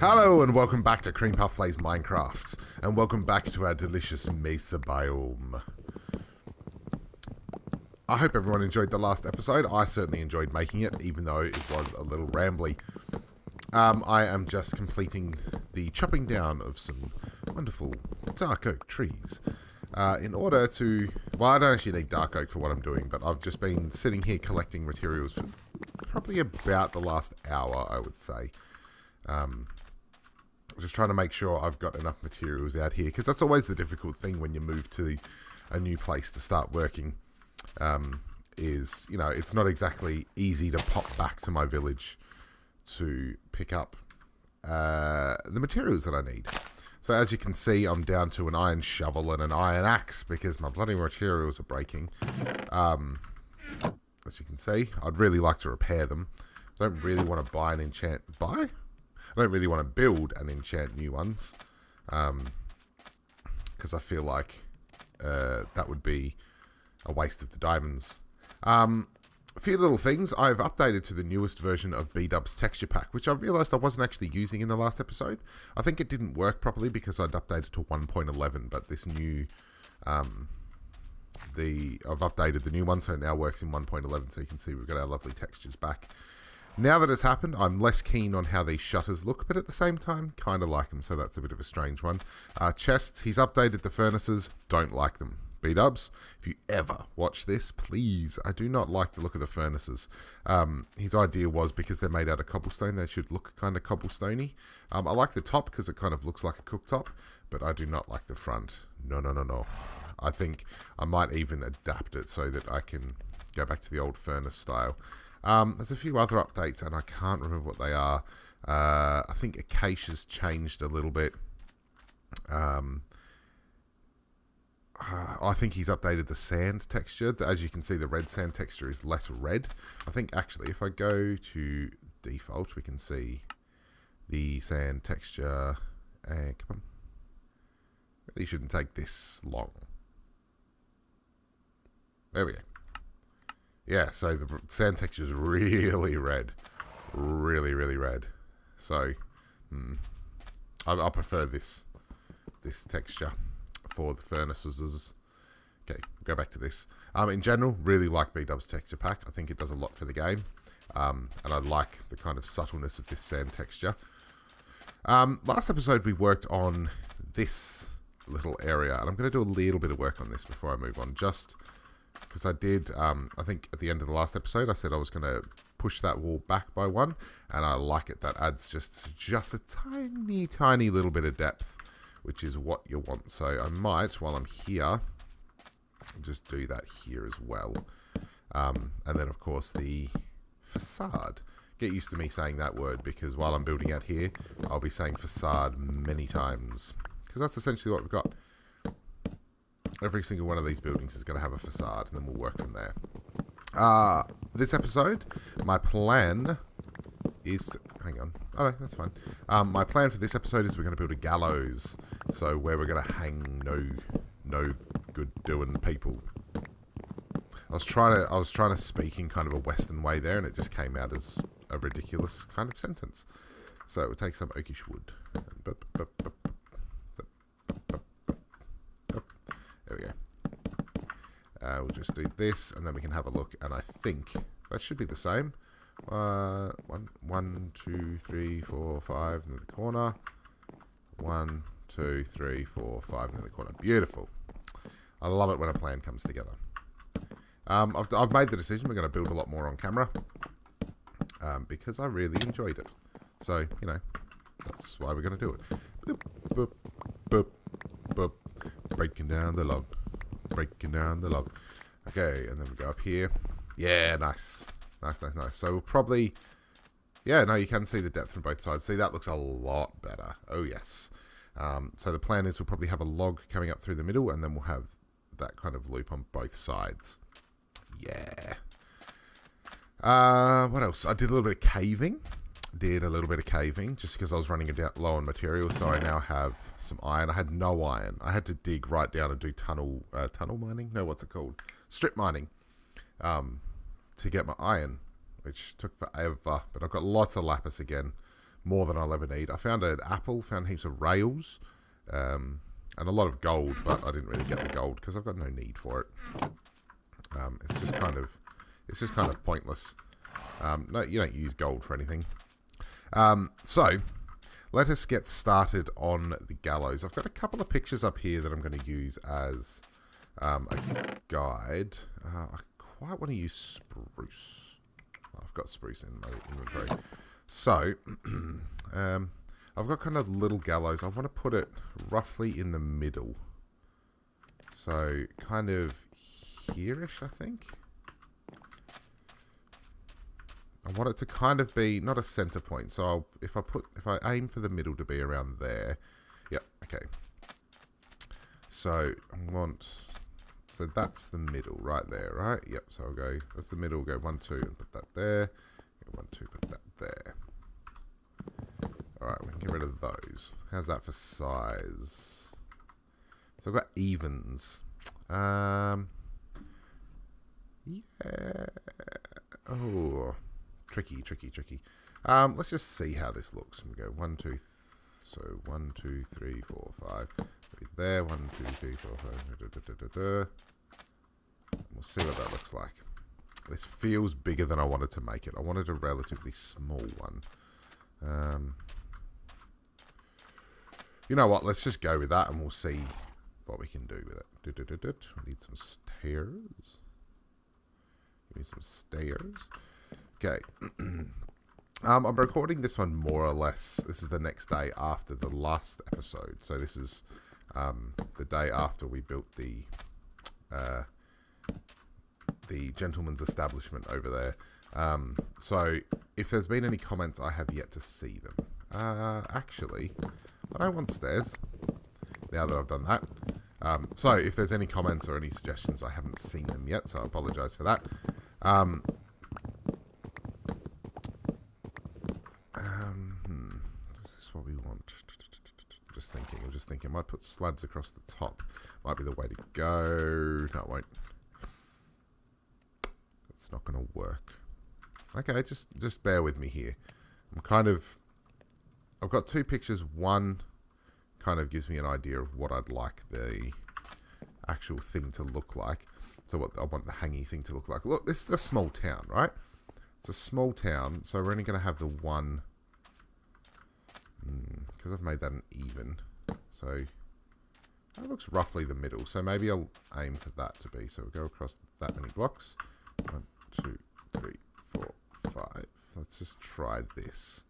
Hello and welcome back to Cream Puff Plays Minecraft, and welcome back to our delicious mesa biome. I hope everyone enjoyed the last episode. I certainly enjoyed making it, even though it was a little rambly. I am just completing the chopping down of some wonderful dark oak trees. In order to... Well, I don't actually need dark oak for what I'm doing, but I've just been sitting here collecting materials for probably about the last hour, I would say. Just trying to make sure I've got enough materials out here, because that's always the difficult thing when you move to a new place to start working. Is, you know, it's not exactly easy to pop back to my village to pick up the materials that I need. So as you can see, I'm down to an iron shovel and an iron axe because my bloody materials are breaking. As you can see, I'd really like to repair them. I don't really want to buy an enchant... Buy? I don't really want to build and enchant new ones. Because I feel like that would be a waste of the diamonds. A few little things. I've updated to the newest version of B-Dub's texture pack, which I realised I wasn't actually using in the last episode. I think it didn't work properly because I'd updated to 1.11, but this new... I've updated the new one, so it now works in 1.11, so you can see we've got our lovely textures back. Now that it's happened, I'm less keen on how these shutters look, but at the same time, kind of like them, so that's a bit of a strange one. Chests, he's updated the furnaces, don't like them. B-Dubs, if you ever watch this, please, I do not like the look of the furnaces. His idea was because they're made out of cobblestone, they should look kind of cobblestoney. I like the top because it kind of looks like a cooktop, but I do not like the front. No. I think I might even adapt it so that I can go back to the old furnace style. There's a few other updates, and I can't remember what they are. I think Acacia's changed a little bit. I think he's updated the sand texture. As you can see, the red sand texture is less red. I think, actually, if I go to default, we can see the sand texture. Come on. Really shouldn't take this long. There we go. Yeah, so the sand texture is really red. Really red. So, I prefer this texture for the furnaces. Okay, go back to this. In general, really like B-Dub's texture pack. I think it does a lot for the game. And I like the kind of subtleness of this sand texture. Last episode, we worked on this little area. And I'm going to do a little bit of work on this before I move on. Just... because I did, I think at the end of the last episode, I said I was going to push that wall back by one, and I like it. That adds just a tiny little bit of depth, which is what you want. So I might, while I'm here, just do that here as well. And then, of course, the facade. Get used to me saying that word, because while I'm building out here, I'll be saying facade many times, because that's essentially what we've got. Every single one of these buildings is going to have a facade, and then we'll work from there. This episode, my plan is... Hang on. Oh, no, that's fine. My plan for this episode is we're going to build a gallows. So, where we're going to hang no good doing people. I was trying to speak in kind of a Western way there, and it just came out as a ridiculous kind of sentence. So, we'll take some oakish wood. There we go. We'll just do this, and then we can have a look, and I think that should be the same. 1, 2, 3, 4, 5 in the corner. 1, 2, 3, 4, 5 in the corner. Beautiful. I love it when a plan comes together. I've made the decision we're going to build a lot more on camera because I really enjoyed it. So, you know, that's why we're going to do it. Boop, boop, boop, boop. Breaking down the log. Okay, and then we go up here. Yeah, nice. Nice. So we'll probably... Yeah, no, you can see the depth from both sides. See, that looks a lot better. Oh, yes. So the plan is we'll probably have a log coming up through the middle, and then we'll have that kind of loop on both sides. Yeah. What else? I did a little bit of caving. Just because I was running low on material, so I now have some iron. I had no iron. I had to dig right down and do tunnel mining? No, what's it called? Strip mining. To get my iron, which took forever. But I've got lots of lapis again. more than I'll ever need. I found an apple, found heaps of rails, and a lot of gold, but I didn't really get the gold because I've got no need for it. It's just kind of pointless. No, you don't use gold for anything. So let us get started on the gallows. I've got a couple of pictures up here that I'm going to use as a guide. I quite want to use spruce. I've got spruce in my inventory. So I've got kind of little gallows. I want to put it roughly in the middle. So kind of here-ish, I think. I want it to kind of be not a center point. So if I aim for the middle to be around there. Yep, okay. So so that's the middle right there, right? Yep, so I'll go, that's the middle, go 1, 2, and put that there. Go 1, 2, put that there. Alright, we can get rid of those. How's that for size? So I've got evens. Yeah. Oh, tricky. Let's just see how this looks. We go 1, 2, so 1, 2, 3, 4, 5. There, 1, 2, 3, 4, 5. We'll see what that looks like. This feels bigger than I wanted to make it. I wanted a relatively small one. You know what? Let's just go with that, and we'll see what we can do with it. We need some stairs. Give me some stairs. Okay. I'm recording this one more or less. This is the next day after the last episode. So this is the day after we built the gentleman's establishment over there. So if there's been any comments, I have yet to see them. Actually, I don't want stairs now that I've done that. So if there's any comments or any suggestions, I haven't seen them yet, so I apologise for that. Is this what we want? I'm just thinking. I might put slabs across the top. Might be the way to go. No, it won't. That's not going to work. Okay, just bear with me here. I've got two pictures. One kind of gives me an idea of what I'd like the actual thing to look like. So what I want the hangy thing to look like. Look, this is a small town, right? It's a small town, so we're only going to have the one, because I've made that an even. So that looks roughly the middle. So maybe I'll aim for that to be. So we'll go across that many blocks. 1, 2, 3, 4, 5. Let's just try this.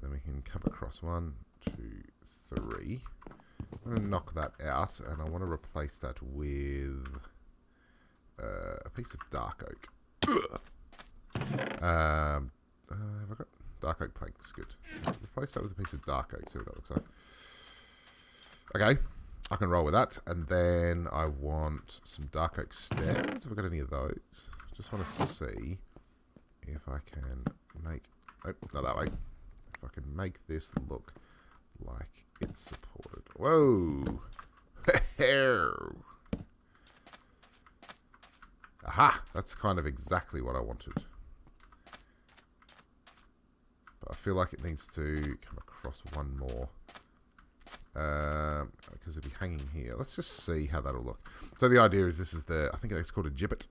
Then we can come across 1, 2, 3. I'm going to knock that out, and I want to replace that with a piece of dark oak. Have I got dark oak planks? Good. Replace that with a piece of dark oak. See what that looks like. Okay, I can roll with that. And then I want some dark oak stairs. Have I got any of those? Just want to see if I can make... Oh, not that way. If I can make this look like it's supported. Whoa! Aha! That's kind of exactly what I wanted. But I feel like it needs to come across one more. Because it'll be hanging here. Let's just see how that'll look. So the idea is this is the... I think it's called a gibbet.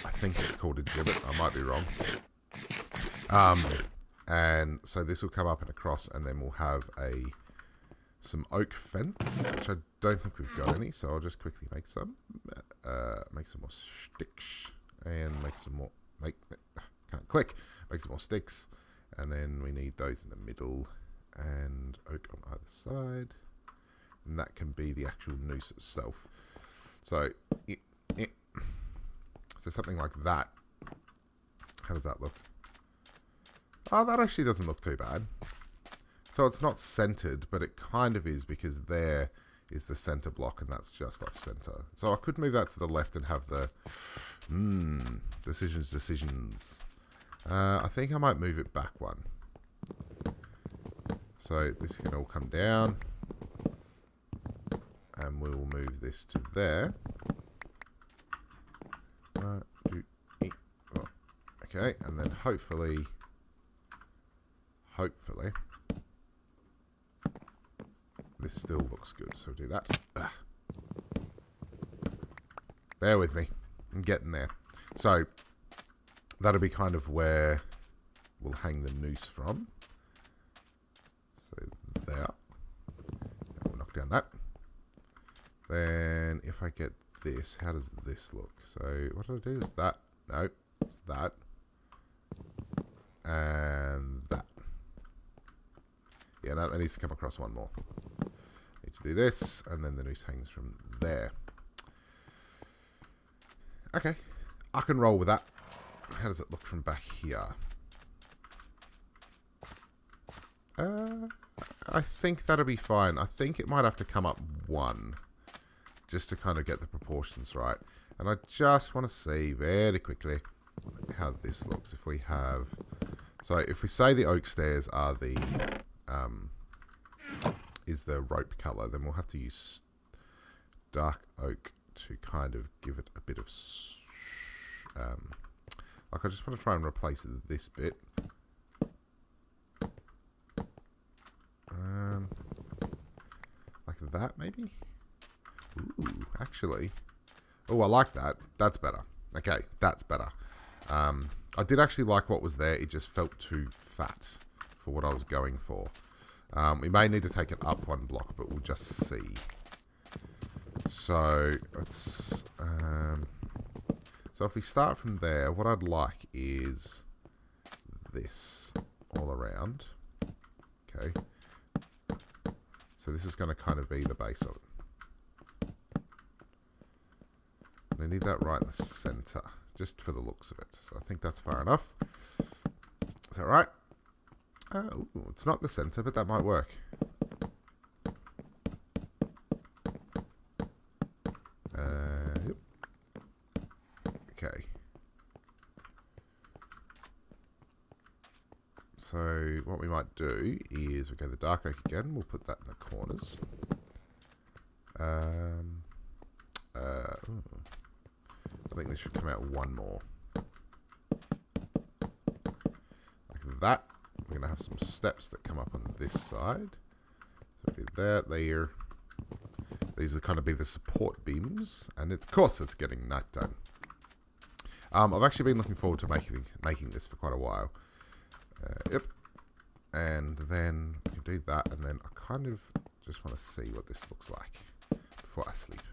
I think it's called a gibbet. I might be wrong. And so this will come up and across, and then we'll have some oak fence, which I don't think we've got any, so I'll just quickly make some. Make some more sticks, and make some more... Can't click. Make some more sticks, and then we need those in the middle, and oak on either side, and that can be the actual noose itself. So, so something like that. How does that look? Oh, that actually doesn't look too bad. So it's not centered, but it kind of is, because there is the center block, and that's just off center. So I could move that to the left and have the decisions. I think I might move it back one. So this can all come down, and we'll move this to there. Okay, and then hopefully hopefully this still looks good. So we'll do that. Bear with me. I'm getting there. So that'll be kind of where we'll hang the noose from. So there. We'll knock down that. Then if I get this, how does this look? So what do I do? Is that? No, it's that. And that. Yeah, no, that needs to come across one more. Need to do this, and then the noose hangs from there. Okay, I can roll with that. How does it look from back here? I think that'll be fine. I think it might have to come up one, just to kind of get the proportions right. And I just want to see very quickly how this looks. If we have, so if we say the oak stairs are the is the rope color, then we'll have to use dark oak to kind of give it a bit of like I just want to try and replace this bit. Like that maybe. Ooh, actually. Oh, I like that. That's better. Okay, that's better. I did actually like what was there. It just felt too fat for what I was going for. We may need to take it up one block, but we'll just see. So let's. So if we start from there, what I'd like is this all around. Okay. So this is going to kind of be the base of it. And I need that right in the center, just for the looks of it. So I think that's far enough. Is that right? Oh, it's not the center, but that might work. Yep. Okay. So what we might do is we'll go the dark oak again. We'll put that in the corners. I think this should come out one more. Like that. We're going to have some steps that come up on this side. So we do that there. These are kind of be the support beams. And of course it's getting nighttime. I've actually been looking forward to making this for quite a while. Yep. And then we can do that. And then I kind of just want to see what this looks like before I sleep.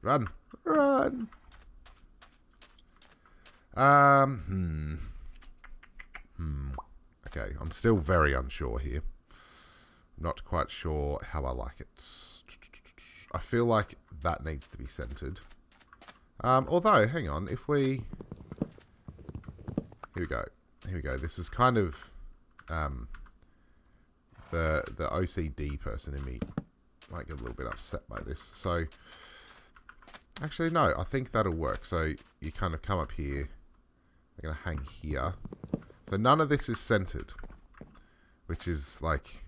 Run! Run! Okay, I'm still very unsure here. Not quite sure how I like it. I feel like that needs to be centered. Although, hang on, if we... Here we go. Here we go. This is kind of the OCD person in me might get a little bit upset by this. So, actually, no, I think that'll work. So, you kind of come up here. They're going to hang here. So, none of this is centered, which is, like,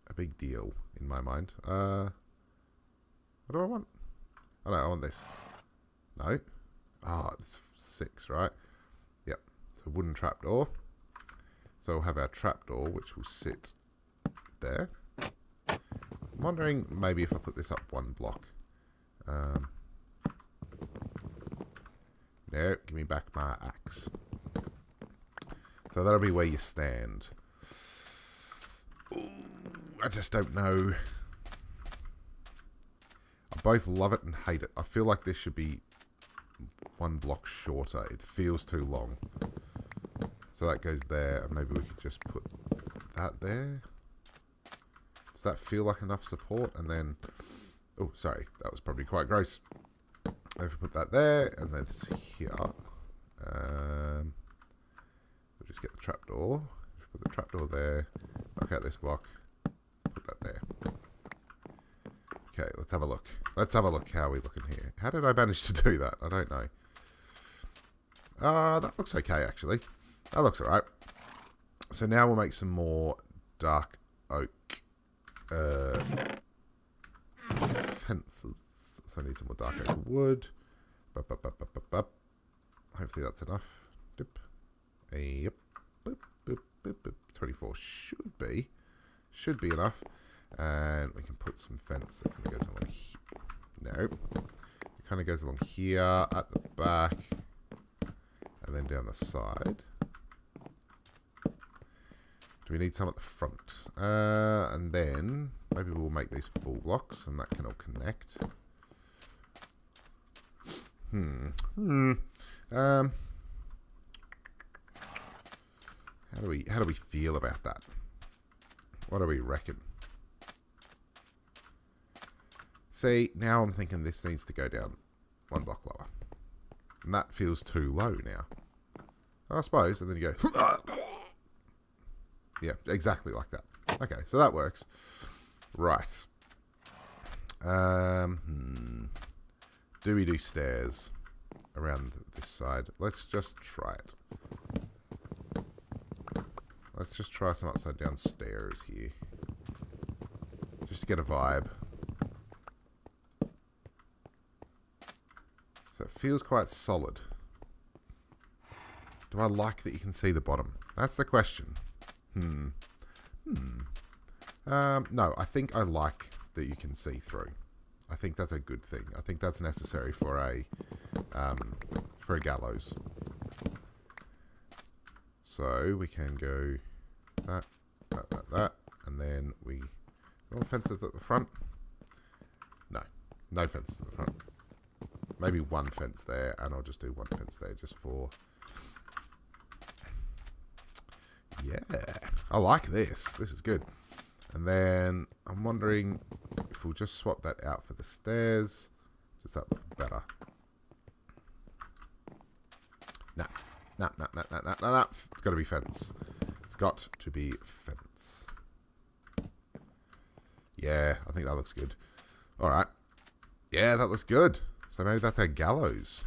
a big deal in my mind. What do I want? Oh, no, I want this. No. Ah, it's 6, right? Yep. It's a wooden trapdoor. So we'll have our trapdoor, which will sit there. I'm wondering maybe if I put this up one block. No, give me back my axe. So that'll be where you stand. Ooh, I just don't know. I both love it and hate it. I feel like this should be one block shorter. It feels too long. So that goes there, and maybe we could just put that there. Does that feel like enough support? And then, oh, sorry, that was probably quite gross. If we put that there, and then here, we'll just get the trapdoor. Put the trapdoor there. Knock out this block. Put that there. Okay, let's have a look. Let's have a look how we're looking here. How did I manage to do that? I don't know. That looks okay, actually. That looks alright. So now we'll make some more dark oak fences. So I need some more dark oak wood. Hopefully that's enough. Dip. Yep. Boop, boop, boop, boop. 24 should be enough. And we can put some fence that kind of goes along here. Nope. It kind of goes along here, at the back, and then down the side. Do we need some at the front? And then maybe we'll make these full blocks, and that can all connect. How do we feel about that? What do we reckon? See, now I'm thinking this needs to go down 1 block lower. And that feels too low now. I suppose, and then you go... Yeah, exactly like that. Okay, so that works. Right. Do we do stairs around this side? Let's just try it. Let's just try some upside down stairs here. Just to get a vibe. So it feels quite solid. Do I like that you can see the bottom? That's the question. No, I think I like that you can see through. I think that's a good thing. I think that's necessary for a gallows. So we can go that, and then we... No fences at the front? No fences at the front. Maybe one fence there, and I'll just do one fence there just for... Yeah, I like this. This is good. And then I'm wondering if we'll just swap that out for the stairs. Does that look better? No. It's got to be fence. It's got to be fence. Yeah, I think that looks good. All right. Yeah, that looks good. So maybe that's our gallows.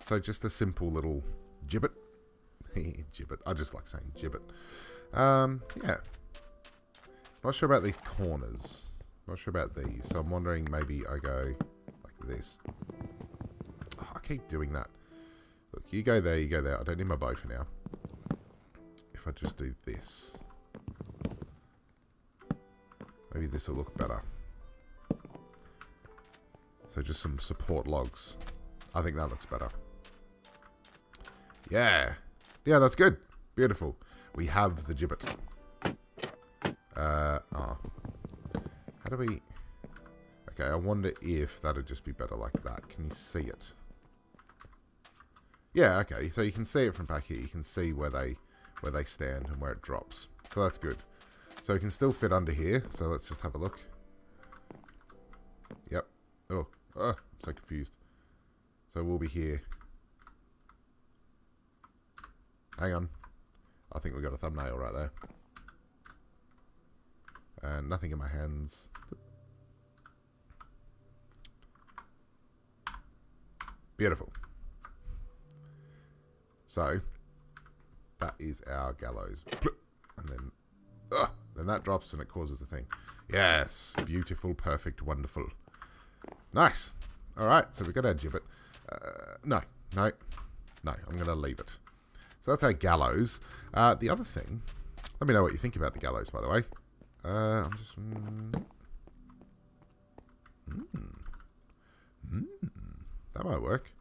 So just a simple little gibbet. Gibbet. I just like saying gibbet. Yeah. Not sure about these corners. Not sure about these. So I'm wondering maybe I go like this. Oh, I keep doing that. Look, you go there, you go there. I don't need my bow for now. If I just do this. Maybe this will look better. So just some support logs. I think that looks better. Yeah. Yeah, that's good. Beautiful. We have the gibbet. How do we... Okay, I wonder if that'd just be better like that. Can you see it? Yeah, okay. So you can see it from back here. You can see where they stand and where it drops. So that's good. So it can still fit under here. So let's just have a look. Yep. Oh, I'm so confused. So we'll be here. Hang on. I think we got a thumbnail right there. And nothing in my hands. Beautiful. So, that is our gallows. And then that drops and it causes a thing. Yes. Beautiful, perfect, wonderful. Nice. Alright, so we've got our gibbet. No. I'm going to leave it. So that's our gallows. The other thing, let me know what you think about the gallows, by the way. I'm just... That might work.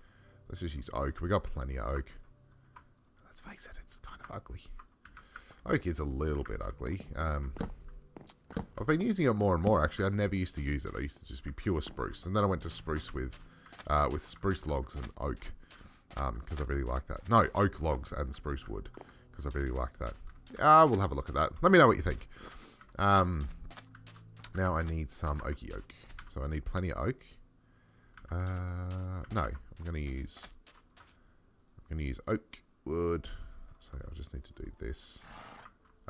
Let's just use oak. We got plenty of oak. Let's face it, it's kind of ugly. Oak is a little bit ugly. I've been using it more and more, actually. I never used to use it. I used to just be pure spruce. And then I went to spruce with spruce logs and oak. Because I really like that. No, oak logs and spruce wood. Because I really like that. We'll have a look at that. Let me know what you think. Now I need some oaky oak. So I need plenty of oak. No, I'm going to use oak wood. So I'll just need to do this.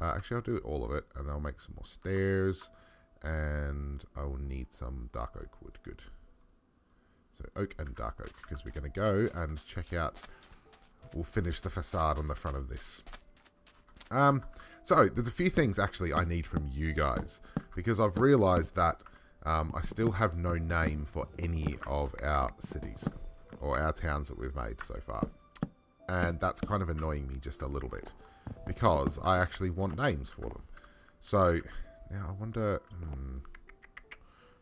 Actually, I'll do all of it, and then I'll make some more stairs. And I will need some dark oak wood. Good. So oak and dark oak, because we're going to go and check out. We'll finish the facade on the front of this. So there's a few things actually I need from you guys, because I've realized that I still have no name for any of our cities or our towns that we've made so far. And that's kind of annoying me just a little bit. because I actually want names for them. So now I wonder,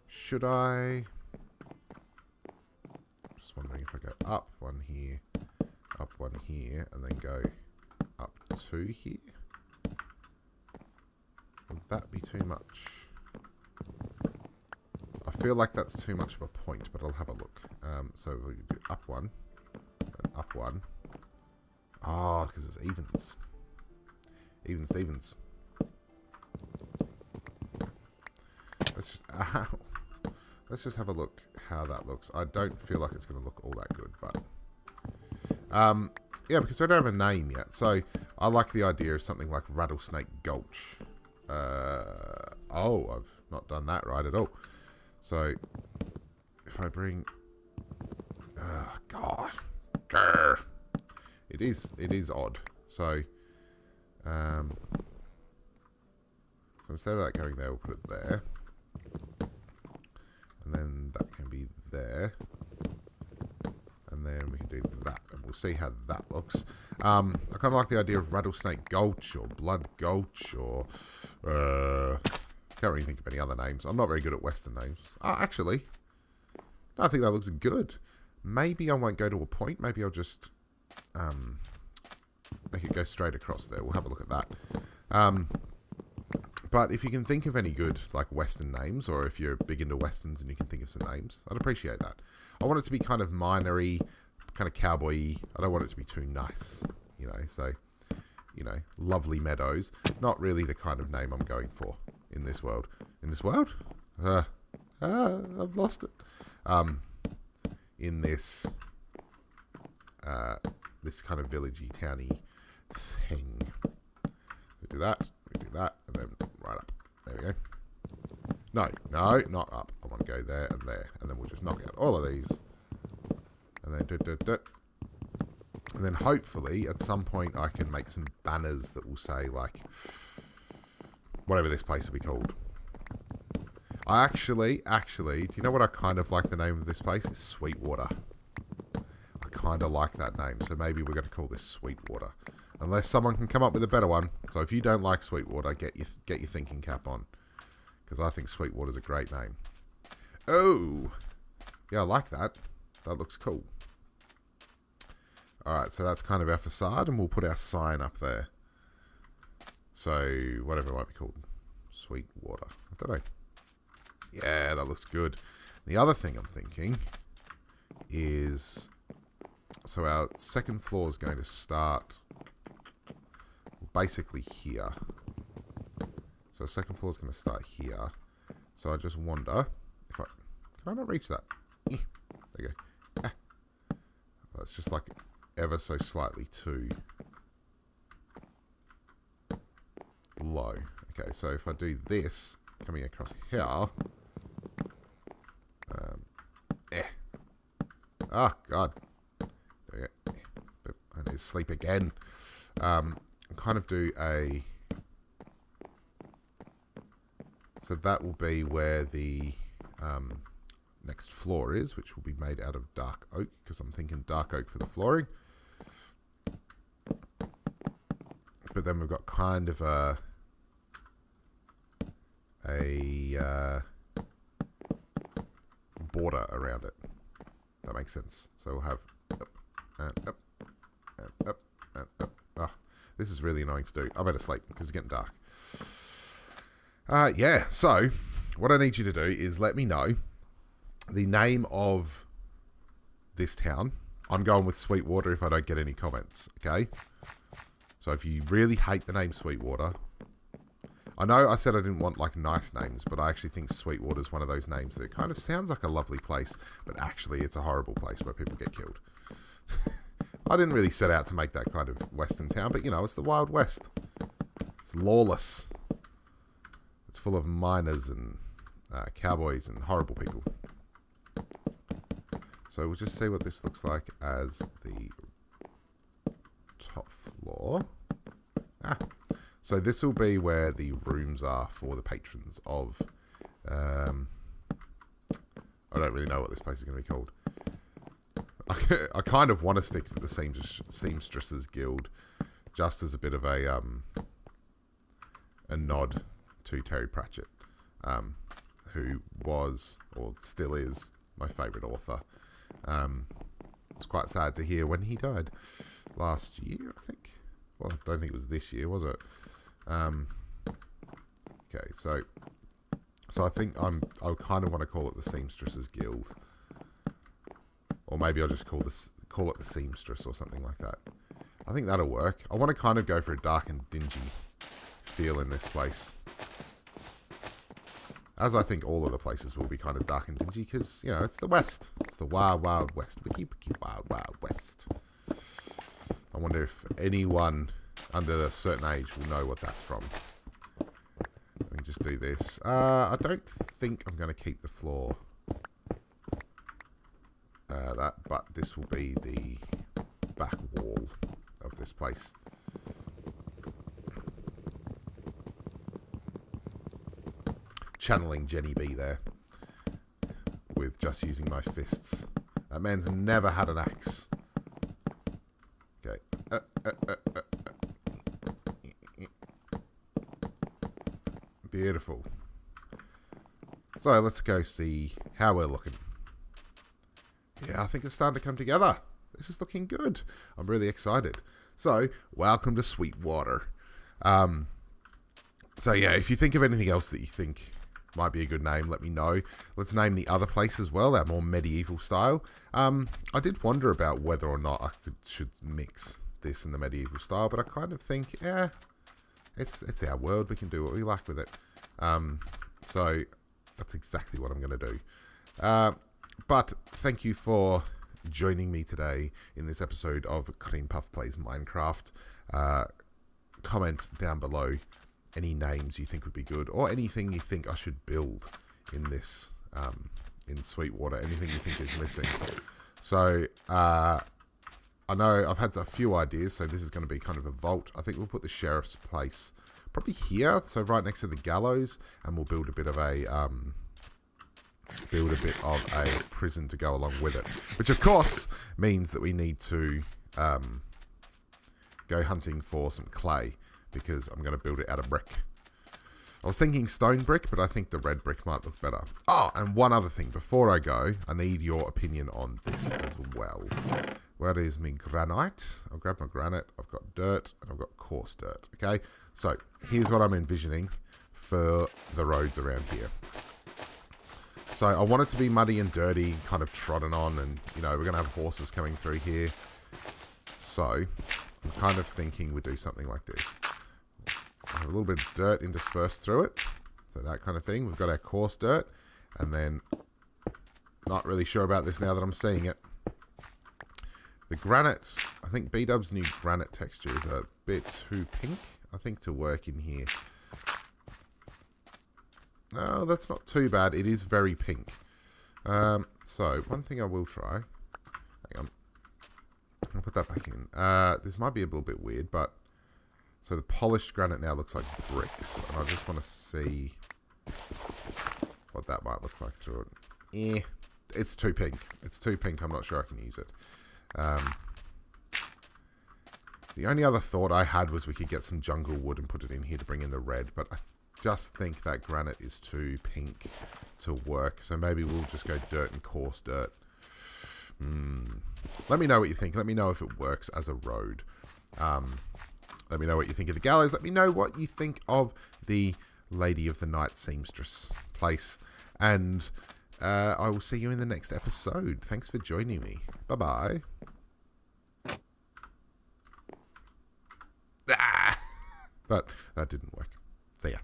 should I? Just wondering if I go up one here, and then go up 2 here. Would that be too much? I feel like that's too much of a point, but I'll have a look. So we do up 1, and up 1. Oh, because it's evens. Evens, Stevens. Let's just have a look how that looks. I don't feel like it's going to look all that good, but yeah, because we don't have a name yet. So I like the idea of something like Rattlesnake Gulch. Oh, I've not done that right at all. So if I bring, oh God, grr. It is odd. So instead of that going there, we'll put it there. And then that can be there. And then we can do that. And we'll see how that looks. I kind of like the idea of Rattlesnake Gulch or Blood Gulch or... can't really think of any other names. I'm not very good at Western names. Oh, actually, I think that looks good. Maybe I won't go to a point. Maybe I'll just make it go straight across there. We'll have a look at that. But if you can think of any good like Western names, or if you're big into Westerns and you can think of some names, I'd appreciate that. I want it to be kind of minery, kind of cowboy-y. I don't want it to be too nice, you know. So, you know, Lovely Meadows. Not really the kind of name I'm going for in this world. In this world? I've lost it. In this this kind of villagey, towny thing. We do that, and then right up. There we go. No, not up. I want to go there, and then we'll just knock out all of these. And then and then hopefully at some point I can make some banners that will say like whatever this place will be called. I actually, do you know what I kind of like the name of this place? It's Sweetwater. I kind of like that name, so maybe we're going to call this Sweetwater. Unless someone can come up with a better one. So if you don't like Sweetwater, get your thinking cap on. Because I think Sweetwater's a great name. Oh! Yeah, I like that. That looks cool. Alright, so that's kind of our facade, and we'll put our sign up there. So, whatever it might be called. Sweetwater. I don't know. Yeah, that looks good. The other thing I'm thinking is... So our second floor is going to start basically here. So second floor is going to start here. So I just wonder if I... Can I not reach that? There you go. Ah. That's just like ever so slightly too low. Okay, so if I do this, coming across here... Oh, God. There we go. I need to sleep again. Kind of do a... So that will be where the next floor is, which will be made out of dark oak, because I'm thinking dark oak for the flooring. But then we've got kind of a border around it. That makes sense. So we'll have up and up and up and up. Oh, this is really annoying to do. I better sleep because it's getting dark. Yeah, so what I need you to do is let me know the name of this town. I'm going with Sweetwater if I don't get any comments, okay? So if you really hate the name Sweetwater, I know I said I didn't want like nice names, but I actually think Sweetwater is one of those names that kind of sounds like a lovely place, but actually it's a horrible place where people get killed. I didn't really set out to make that kind of western town, but you know, it's the Wild West. It's lawless. It's full of miners and cowboys and horrible people. So we'll just see what this looks like as the top floor. So this will be where the rooms are for the patrons of... I don't really know what this place is going to be called. I kind of want to stick to the Seamstresses Guild, just as a bit of a nod to Terry Pratchett, who was, or still is, my favourite author. It's quite sad to hear when he died last year, I think. Well, I don't think it was this year, was it? Okay, so I think I kind of want to call it the Seamstresses Guild, or maybe I'll just call it the Seamstress or something like that. I think that'll work. I want to kind of go for a dark and dingy feel in this place, as I think all of the places will be kind of dark and dingy, because, you know, it's the West. It's the wild, wild West. Wiki, wiki, wild, wild West. I wonder if anyone under a certain age will know what that's from. Let me just do this. I don't think I'm going to keep the floor but this will be the back wall of this place. Channeling Jenny B there with just using my fists. That man's never had an axe. Okay. Beautiful. So let's go see how we're looking. Yeah, I think it's starting to come together. This is looking good. I'm really excited. So, welcome to Sweetwater. So yeah, if you think of anything else that you think might be a good name, let me know. Let's name the other place as well, that more medieval style. I did wonder about whether or not I should mix this and the medieval style, but I kind of think, it's our world. We can do what we like with it. So that's exactly what I'm going to do. But thank you for joining me today in this episode of Cream Puff Plays Minecraft. Comment down below any names you think would be good, or anything you think I should build in this, in Sweetwater, anything you think is missing. So, I know I've had a few ideas, so this is going to be kind of a vault. I think we'll put the sheriff's place probably here, so right next to the gallows, and we'll build a bit of a, prison to go along with it. Which, of course, means that we need to, go hunting for some clay, because I'm going to build it out of brick. I was thinking stone brick, but I think the red brick might look better. Oh, and one other thing. Before I go, I need your opinion on this as well. Where is my granite? I'll grab my granite. I've got dirt, and I've got coarse dirt. Okay, so here's what I'm envisioning for the roads around here. So I want it to be muddy and dirty, kind of trodden on, and, you know, we're going to have horses coming through here. So I'm kind of thinking we do something like this. Have a little bit of dirt interspersed through it. So that kind of thing. We've got our coarse dirt. And then, not really sure about this now that I'm seeing it. The granite, I think B-Dub's new granite texture is a bit too pink, I think, to work in here. No, that's not too bad. It is very pink. So, one thing I will try. Hang on. I'll put that back in. This might be a little bit weird, but... So the polished granite now looks like bricks, and I just want to see what that might look like through it. It's too pink. It's too pink. I'm not sure I can use it. The only other thought I had was we could get some jungle wood and put it in here to bring in the red, but I just think that granite is too pink to work, so maybe we'll just go dirt and coarse dirt. Let me know what you think. Let me know if it works as a road. Let me know what you think of the gallows. Let me know what you think of the Lady of the Night Seamstress place. And I will see you in the next episode. Thanks for joining me. Bye-bye. But that didn't work. See ya.